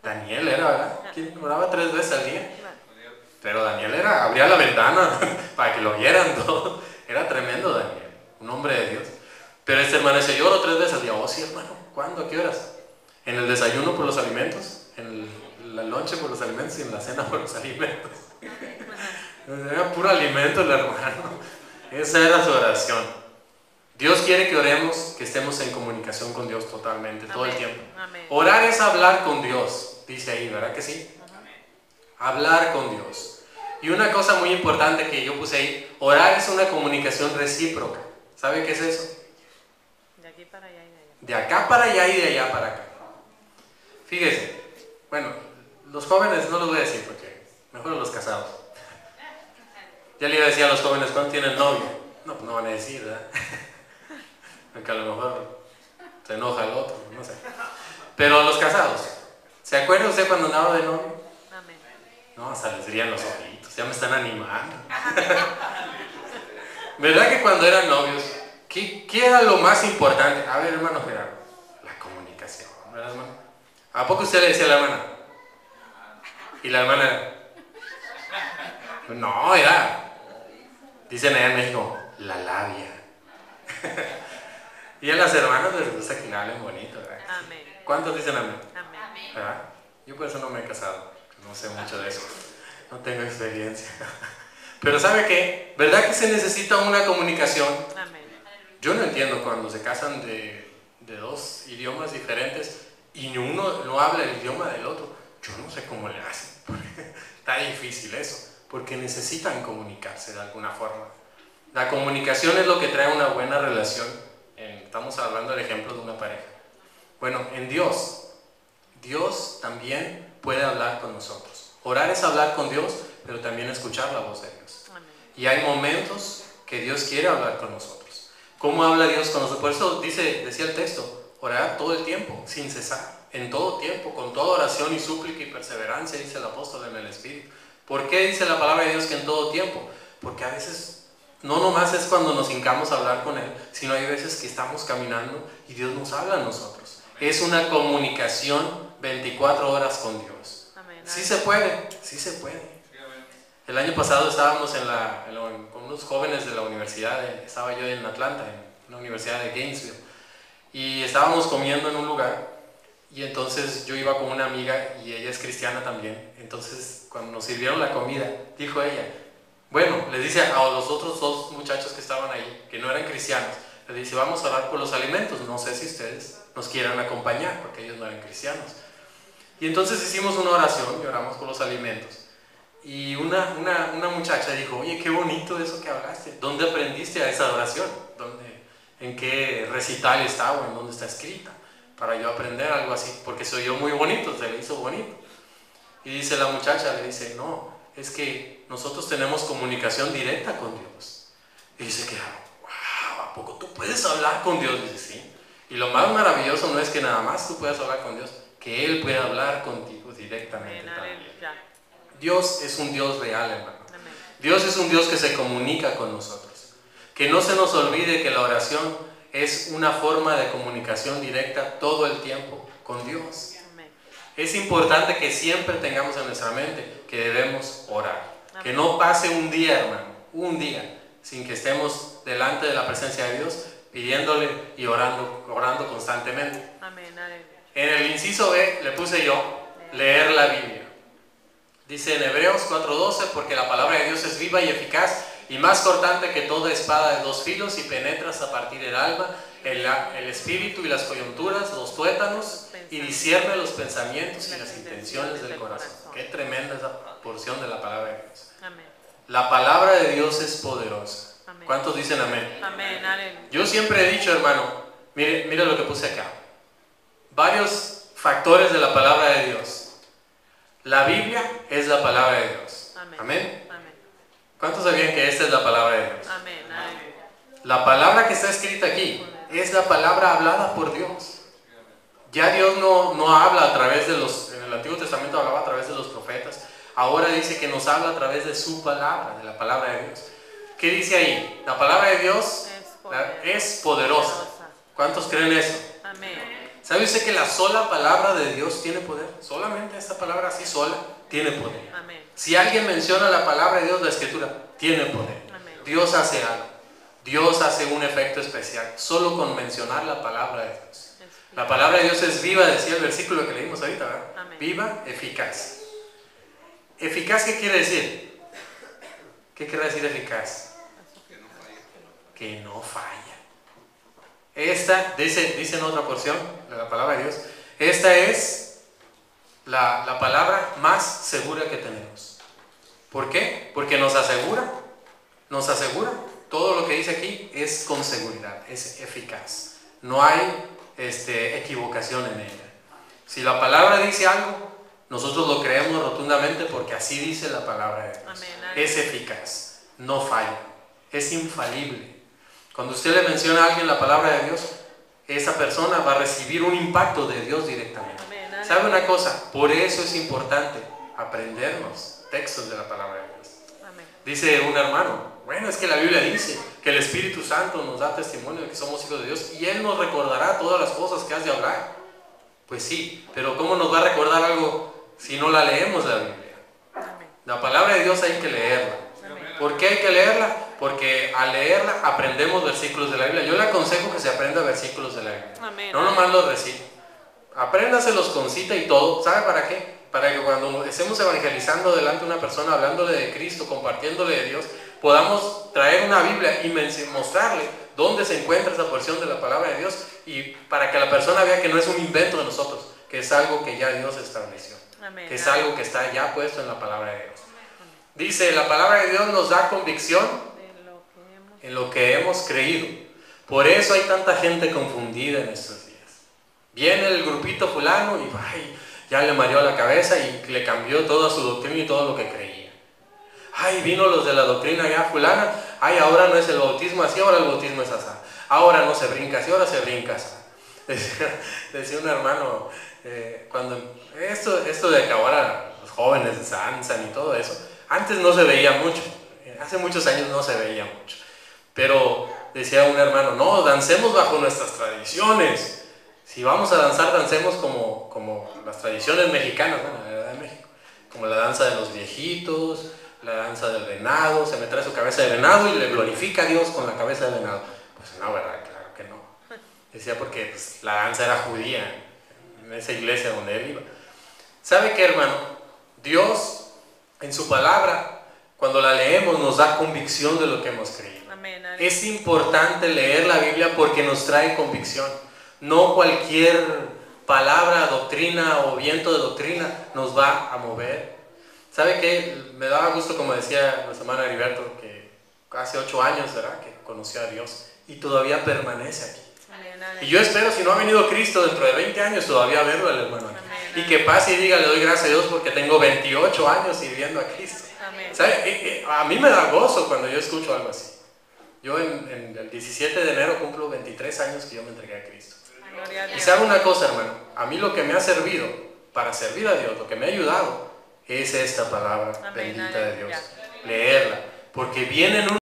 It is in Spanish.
Daniel era, ¿verdad? ¿Quién oraba 3 veces al día? Pero Daniel abría la ventana para que lo vieran todo. Era tremendo Daniel, un hombre de Dios. Pero este hermano dice, yo oro 3 veces al día. Oh, sí, hermano, ¿cuándo? ¿A qué horas? En el desayuno por los alimentos, en el lonche por los alimentos y en la cena por los alimentos. Era puro alimento el hermano. Esa era su oración. Dios quiere que oremos, que estemos en comunicación con Dios totalmente, todo el tiempo. Orar es hablar con Dios, dice ahí, ¿verdad que sí? Hablar con Dios. Y una cosa muy importante que yo puse ahí, orar es una comunicación recíproca. ¿Sabe qué es eso? De aquí para allá y de allá. De acá para allá y de allá para acá. Fíjese, bueno, los jóvenes no los voy a decir porque mejor los casados. Ya le iba a decir a los jóvenes, ¿cuándo tienen novio? No, pues no van a decir, ¿verdad? Porque a lo mejor se enoja el otro, no sé. Pero los casados, ¿se acuerda usted cuando andaba de novio? Amén. No, hasta les brillan los ojitos, ya me están animando. ¿Verdad que cuando eran novios, qué era lo más importante? A ver, hermano Gerardo, la comunicación, ¿verdad, hermano? ¿A poco usted le decía a la hermana? Y la hermana, no, dicen allá en México, la labia. Y a las hermanas les gusta que le hablen bonito, ¿verdad? Amén. ¿Cuántos dicen amén? Amén. ¿Verdad? Yo por eso no me he casado, no sé mucho de eso, no tengo experiencia. Pero ¿sabe qué? ¿Verdad que se necesita una comunicación? Amén. Yo no entiendo cuando se casan de 2 idiomas diferentes y uno no habla el idioma del otro. Yo no sé cómo le hacen, porque está difícil eso, porque necesitan comunicarse de alguna forma. La comunicación es lo que trae una buena relación. Estamos hablando del ejemplo de una pareja. Bueno, en Dios también puede hablar con nosotros. Orar es hablar con Dios, pero también escuchar la voz de Dios. Amén. Y hay momentos que Dios quiere hablar con nosotros. ¿Cómo habla Dios con nosotros? Por eso decía el texto, orar todo el tiempo, sin cesar, en todo tiempo, con toda oración y súplica y perseverancia, dice el apóstol en el Espíritu. ¿Por qué dice la palabra de Dios que en todo tiempo? Porque a veces no nomás es cuando nos hincamos a hablar con Él, sino hay veces que estamos caminando y Dios nos habla a nosotros. Es una comunicación 24 horas con Dios. Amén. Sí se puede, sí se puede. El año pasado estábamos con unos jóvenes de la universidad, estaba yo en Atlanta, en la Universidad de Gainesville, y estábamos comiendo en un lugar, y entonces yo iba con una amiga y ella es cristiana también. Entonces cuando nos sirvieron la comida, dijo ella, bueno, les dice a los otros 2 muchachos que estaban ahí, que no eran cristianos, les dice, vamos a orar por los alimentos, no sé si ustedes nos quieran acompañar, porque ellos no eran cristianos. Y entonces hicimos una oración y oramos por los alimentos. Y una muchacha dijo, oye, qué bonito eso que hablaste, ¿dónde aprendiste a esa oración? ¿En qué recital está o en dónde está escrita? Para yo aprender algo así, porque se oyó muy bonito, se le hizo bonito. Y dice la muchacha, le dice, no, es que nosotros tenemos comunicación directa con Dios. Y dice que, wow, ¿a poco tú puedes hablar con Dios? Dice, sí. Y lo más maravilloso no es que nada más tú puedas hablar con Dios, que Él puede hablar contigo directamente también. Dios es un Dios real, hermano. Amén. Dios es un Dios que se comunica con nosotros. Que no se nos olvide que la oración es una forma de comunicación directa todo el tiempo con Dios. Amén. Es importante que siempre tengamos en nuestra mente que debemos orar. Amén. Que no pase un día, hermano, un día, sin que estemos delante de la presencia de Dios, pidiéndole y orando constantemente. Amén. Aleluya. En el inciso B le puse yo, leer la Biblia. Dice en Hebreos 4:12, porque la palabra de Dios es viva y eficaz y más cortante que toda espada de 2 filos y penetra hasta partir el alma, el espíritu y las coyunturas, los tuétanos, y discierne los pensamientos y las intenciones del corazón. Qué tremenda esa porción de la palabra de Dios. Amén. La palabra de Dios es poderosa. Amén. ¿Cuántos dicen amén? Amén. Aleluya. Yo siempre he dicho, hermano, mire lo que puse acá. Varios factores de la palabra de Dios. La Biblia es la palabra de Dios. Amén. Amén. Amén. ¿Cuántos sabían que esta es la palabra de Dios? Amén. Aleluya. La palabra que está escrita aquí es la palabra hablada por Dios. Ya Dios no habla a través de en el Antiguo Testamento hablaba a través de los profetas. Ahora dice que nos habla a través de su palabra, de la palabra de Dios. ¿Qué dice ahí? La palabra de Dios es poderosa. ¿Cuántos creen eso? Amén. ¿Sabe usted que la sola palabra de Dios tiene poder? Solamente esta palabra así sola tiene poder. Amén. Si alguien menciona la palabra de Dios, la escritura, tiene poder. Amén. Dios hace algo. Dios hace un efecto especial solo con mencionar la palabra de Dios. La palabra de Dios es viva, decía el versículo que leímos ahorita, ¿verdad? Amén. Viva, eficaz. ¿Eficaz qué quiere decir? ¿Qué quiere decir eficaz? Que no falla. Esta, dice en otra porción de la palabra de Dios, esta es la palabra más segura que tenemos. ¿Por qué? Porque nos asegura, todo lo que dice aquí es con seguridad, es eficaz. No hay equivocación en ella. Si la palabra dice algo, nosotros lo creemos rotundamente porque así dice la palabra de Dios. Amén. Es eficaz, no falla, es infalible. Cuando usted le menciona a alguien la palabra de Dios, esa persona va a recibir un impacto de Dios directamente. Amén. ¿Sabe una cosa? Por eso es importante aprendernos textos de la palabra de Dios. Amén. Dice un hermano, bueno, es que la Biblia dice que el Espíritu Santo nos da testimonio de que somos hijos de Dios y Él nos recordará todas las cosas que has de hablar. Pues sí, pero ¿cómo nos va a recordar algo si no la leemos la Biblia? Amén. La palabra de Dios hay que leerla. Amén. ¿Por qué hay que leerla? Porque al leerla aprendemos versículos de la Biblia. Yo le aconsejo que se aprenda versículos de la Biblia. Amén. No nomás los recite. Apréndaselos con cita y todo. ¿Sabe para qué? Para que cuando estemos evangelizando delante de una persona, hablándole de Cristo, compartiéndole de Dios, podamos traer una Biblia y mostrarle dónde se encuentra esa porción de la palabra de Dios, y para que la persona vea que no es un invento de nosotros, que es algo que ya Dios estableció. Amén. Que es algo que está ya puesto en la palabra de Dios. Dice, la palabra de Dios nos da convicción en lo que hemos creído. Por eso hay tanta gente confundida en estos días. Viene el grupito fulano y ay, ya le mareó la cabeza y le cambió toda su doctrina y todo lo que creía. Ay, vino los de la doctrina ya fulana, ay, ahora no es el bautismo así, ahora el bautismo es así. Ahora no se brinca así, ahora se brinca así. Decía un hermano, cuando esto de que ahora los jóvenes danzan y todo eso, antes no se veía mucho, hace muchos años no se veía mucho, pero decía un hermano, no, dancemos bajo nuestras tradiciones. Si vamos a danzar, dancemos como las tradiciones mexicanas, bueno, la verdad de México, como la danza de los viejitos, la danza del venado, se me trae su cabeza de venado y le glorifica a Dios con la cabeza de venado. Pues no, ¿verdad? Claro que no. Decía porque pues, la danza era judía en esa iglesia donde él iba. ¿Sabe qué, hermano? Dios, en su palabra, cuando la leemos, nos da convicción de lo que hemos creído. Amén. Es importante leer la Biblia porque nos trae convicción. No cualquier palabra, doctrina o viento de doctrina nos va a mover. ¿Sabe qué? Me daba gusto, como decía nuestra hermana Heriberto, que hace 8 años, ¿verdad?, que conoció a Dios y todavía permanece aquí. Amén. Y yo espero, si no ha venido Cristo dentro de 20 años, todavía verlo al hermano aquí. Amén. Y que pase y diga, le doy gracias a Dios porque tengo 28 años sirviendo a Cristo. Amén. ¿Sabe? A mí me da gozo cuando yo escucho algo así. Yo en el 17 de enero cumplo 23 años que yo me entregué a Cristo. Gloria a Y Dios. sabe una cosa, hermano, a mí lo que me ha servido para servir a Dios, lo que me ha ayudado, es esta palabra Amén. bendita de Dios. Aleluya. Leerla, porque vienen